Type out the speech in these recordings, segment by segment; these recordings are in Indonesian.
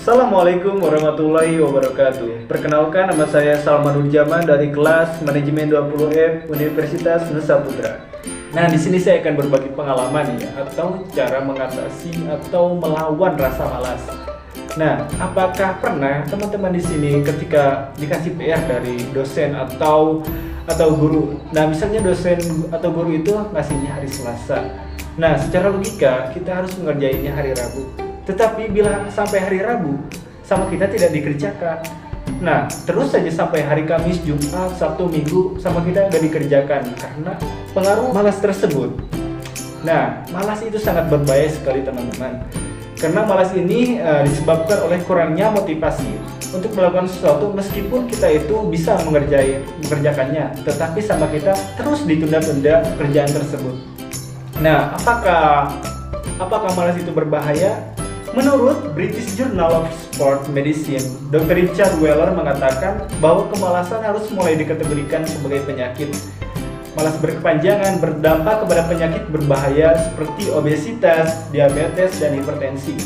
Assalamualaikum warahmatullahi wabarakatuh. Perkenalkan, nama saya Salman Nurjaman dari kelas Manajemen 20F Universitas Nusa Putra. Nah, di sini saya akan berbagi pengalaman ya, atau cara mengatasi atau melawan rasa malas. Nah, apakah pernah teman-teman di sini ketika dikasih PR dari dosen atau guru? Nah, misalnya dosen atau guru itu ngasihnya hari Selasa. Nah, secara logika kita harus mengerjainnya hari Rabu. Tetapi bila sampai hari Rabu sama kita tidak dikerjakan, nah terus saja sampai hari Kamis, Jumat, Sabtu, Minggu sama kita tidak dikerjakan karena pengaruh malas tersebut. Nah, malas itu sangat berbahaya sekali teman-teman, karena malas ini disebabkan oleh kurangnya motivasi untuk melakukan sesuatu meskipun kita itu bisa mengerjakannya, tetapi sama kita terus ditunda-tunda pekerjaan tersebut. Nah, apakah malas itu berbahaya? Menurut British Journal of Sport Medicine, Dr. Richard Weller mengatakan bahwa kemalasan harus mulai dikategorikan sebagai penyakit. Malas berkepanjangan berdampak kepada penyakit berbahaya seperti obesitas, diabetes, dan hipertensi.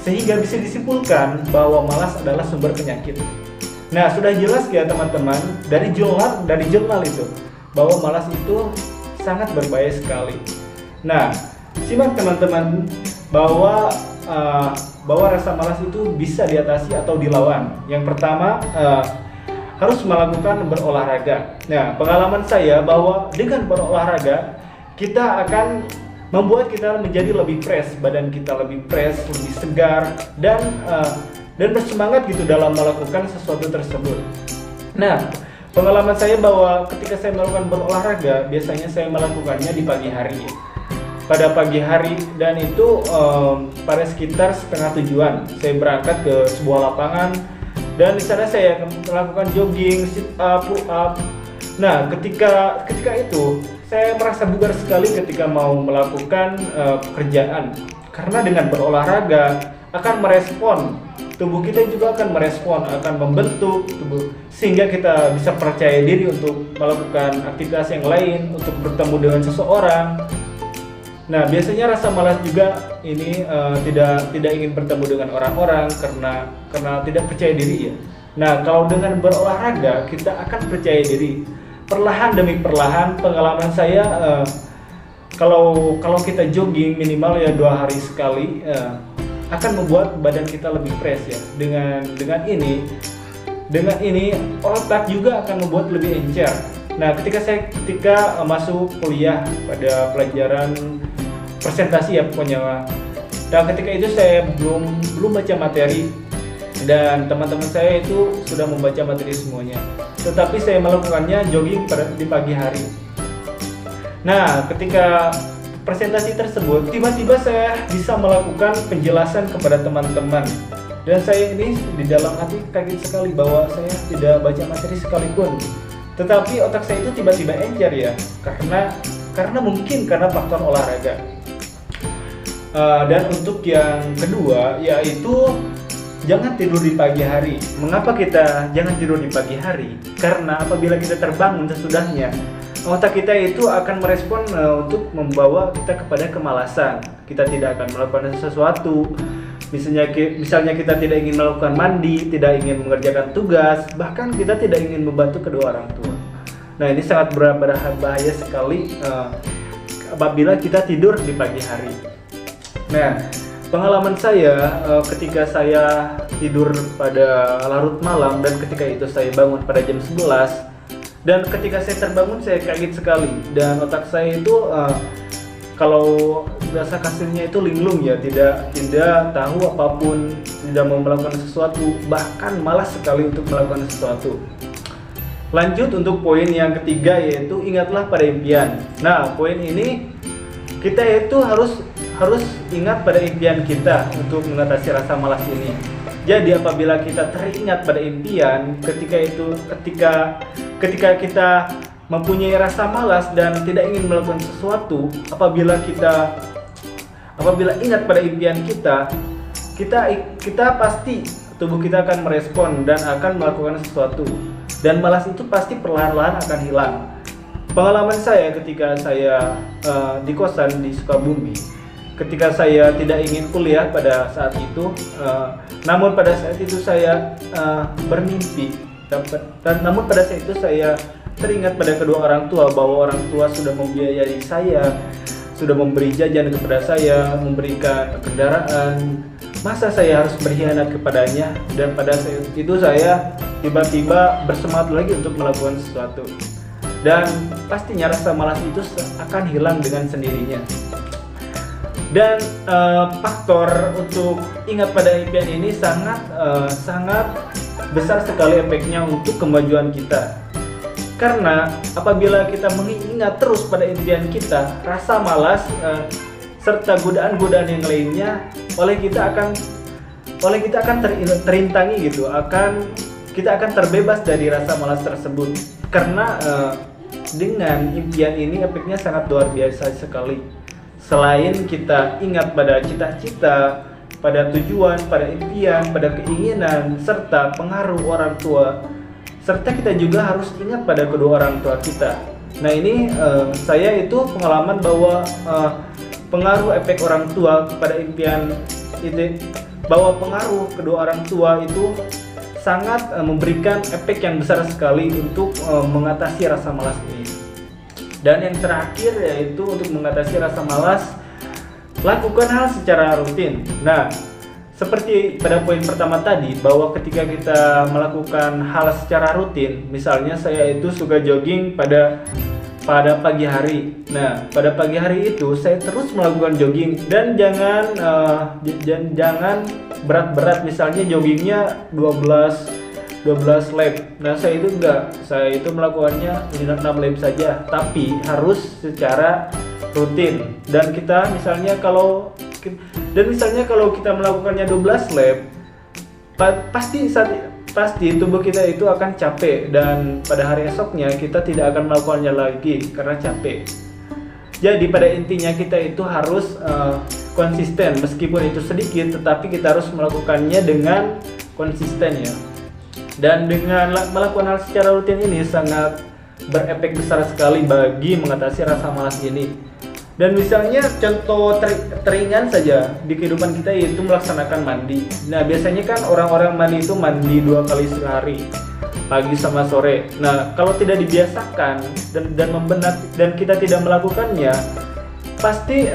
Sehingga bisa disimpulkan bahwa malas adalah sumber penyakit. Nah, sudah jelas ya teman-teman dari jurnal itu bahwa malas itu sangat berbahaya sekali. Nah, simak teman-teman bahwa rasa malas itu bisa diatasi atau dilawan. Yang pertama, harus melakukan berolahraga. Nah, pengalaman saya bahwa dengan berolahraga kita akan membuat kita menjadi lebih fresh, badan kita lebih fresh, lebih segar, dan bersemangat gitu dalam melakukan sesuatu tersebut. Nah, pengalaman saya bahwa ketika saya melakukan berolahraga, biasanya saya melakukannya di pagi hari. Pada pagi hari, dan itu pada sekitar 6:30 saya berangkat ke sebuah lapangan dan di sana saya melakukan jogging, sit up, pull up. Nah, ketika itu saya merasa bugar sekali ketika mau melakukan pekerjaan, karena dengan berolahraga akan merespon tubuh kita, juga akan merespon, akan membentuk tubuh sehingga kita bisa percaya diri untuk melakukan aktivitas yang lain, untuk bertemu dengan seseorang. Nah, biasanya rasa malas juga ini tidak ingin bertemu dengan orang-orang karena tidak percaya diri ya. Nah, kalau dengan berolahraga kita akan percaya diri. Perlahan demi perlahan, pengalaman saya kalau kita jogging minimal ya 2 hari sekali akan membuat badan kita lebih fresh ya. Dengan ini otak juga akan membuat lebih encer. Nah, ketika masuk kuliah pada pelajaran presentasi ya pokoknya. Dan ketika itu saya belum baca materi dan teman-teman saya itu sudah membaca materi semuanya. Tetapi saya melakukannya jogging di pagi hari. Nah, ketika presentasi tersebut tiba-tiba saya bisa melakukan penjelasan kepada teman-teman. Dan saya ini di dalam hati kaget sekali bahwa saya tidak baca materi sekalipun. Tetapi otak saya itu tiba-tiba encer ya, karena mungkin karena faktor olahraga. Dan untuk yang kedua yaitu jangan tidur di pagi hari. Mengapa kita jangan tidur di pagi hari? Karena apabila kita terbangun sesudahnya, otak kita itu akan merespon untuk membawa kita kepada kemalasan. Kita tidak akan melakukan sesuatu. Misalnya kita tidak ingin melakukan mandi, tidak ingin mengerjakan tugas, bahkan kita tidak ingin membantu kedua orang tua. Nah, ini sangat berbahaya sekali apabila kita tidur di pagi hari. Nah, pengalaman saya ketika saya tidur pada larut malam dan ketika itu saya bangun pada jam 11, dan ketika saya terbangun saya kaget sekali dan otak saya itu kalau bahasa kasarnya itu linglung ya, tidak tahu apapun, tidak mau melakukan sesuatu, bahkan malas sekali untuk melakukan sesuatu. Lanjut untuk poin yang ketiga yaitu ingatlah pada impian. Nah, poin ini kita itu harus ingat pada impian kita untuk mengatasi rasa malas ini. Jadi apabila kita teringat pada impian, ketika kita mempunyai rasa malas dan tidak ingin melakukan sesuatu, apabila ingat pada impian kita pasti tubuh kita akan merespon dan akan melakukan sesuatu. Dan malas itu pasti perlahan-lahan akan hilang. Pengalaman saya ketika saya di kosan di Sukabumi, ketika saya tidak ingin kuliah pada saat itu, namun pada saat itu saya bermimpi, namun pada saat itu saya teringat pada kedua orang tua bahwa orang tua sudah membiayai saya, sudah memberi jajan kepada saya, memberikan kendaraan. Masa saya harus berkhianat kepadanya? Dan pada saat itu saya tiba-tiba bersemangat lagi untuk melakukan sesuatu. Dan pastinya rasa malas itu akan hilang dengan sendirinya. Dan faktor untuk ingat pada impian ini sangat besar sekali efeknya untuk kemajuan kita. Karena apabila kita mengingat terus pada impian kita, rasa malas serta godaan-godaan yang lainnya oleh kita akan terintangi gitu, kita akan terbebas dari rasa malas tersebut. Karena dengan impian ini efeknya sangat luar biasa sekali. Selain kita ingat pada cita-cita, pada tujuan, pada impian, pada keinginan, serta pengaruh orang tua, serta kita juga harus ingat pada kedua orang tua kita. Nah ini saya itu pengalaman bahwa pengaruh efek orang tua kepada impian itu, bahwa pengaruh kedua orang tua itu sangat memberikan efek yang besar sekali untuk mengatasi rasa malas ini. Dan yang terakhir yaitu untuk mengatasi rasa malas, lakukan hal secara rutin. Nah, seperti pada poin pertama tadi, bahwa ketika kita melakukan hal secara rutin, misalnya saya itu suka jogging pada pagi hari. Nah, pada pagi hari itu saya terus melakukan jogging dan jangan berat-berat, misalnya joggingnya 12 lap. Nah, saya itu enggak. Saya itu melakukannya 6 lap saja, tapi harus secara rutin. Dan misalnya kalau kita melakukannya 12 lap, pasti tubuh kita itu akan capek, dan pada hari esoknya kita tidak akan melakukannya lagi karena capek. Jadi pada intinya kita itu harus konsisten, meskipun itu sedikit, tetapi kita harus melakukannya dengan konsisten ya. Dan dengan melakukan hal secara rutin ini sangat berefek besar sekali bagi mengatasi rasa malas ini. Dan misalnya contoh teringan saja di kehidupan kita yaitu melaksanakan mandi. Nah, biasanya kan orang-orang mandi itu mandi 2 kali sehari, pagi sama sore. Nah, kalau tidak dibiasakan dan kita tidak melakukannya, pasti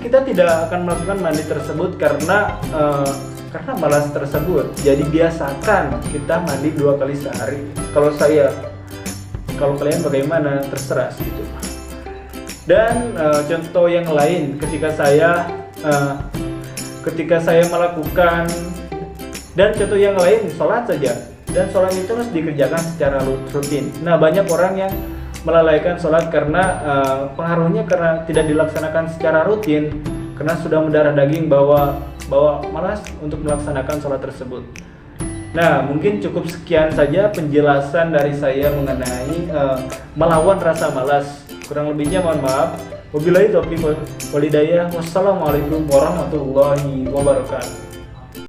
kita tidak akan melakukan mandi tersebut karena malas tersebut. Jadi biasakan kita mandi 2 kali sehari. Kalau kalian bagaimana terserah gitu. Dan contoh yang lain, ketika saya melakukan, dan contoh yang lain sholat saja, dan sholat itu harus dikerjakan secara rutin. Nah, banyak orang yang melalaikan sholat karena pengaruhnya karena tidak dilaksanakan secara rutin, karena sudah mendarah daging bahwa malas untuk melaksanakan sholat tersebut. Nah, mungkin cukup sekian saja penjelasan dari saya mengenai melawan rasa malas. Kurang lebihnya mohon maaf. Wabillahi taufiq wal hidayah. Wassalamualaikum warahmatullahi wabarakatuh.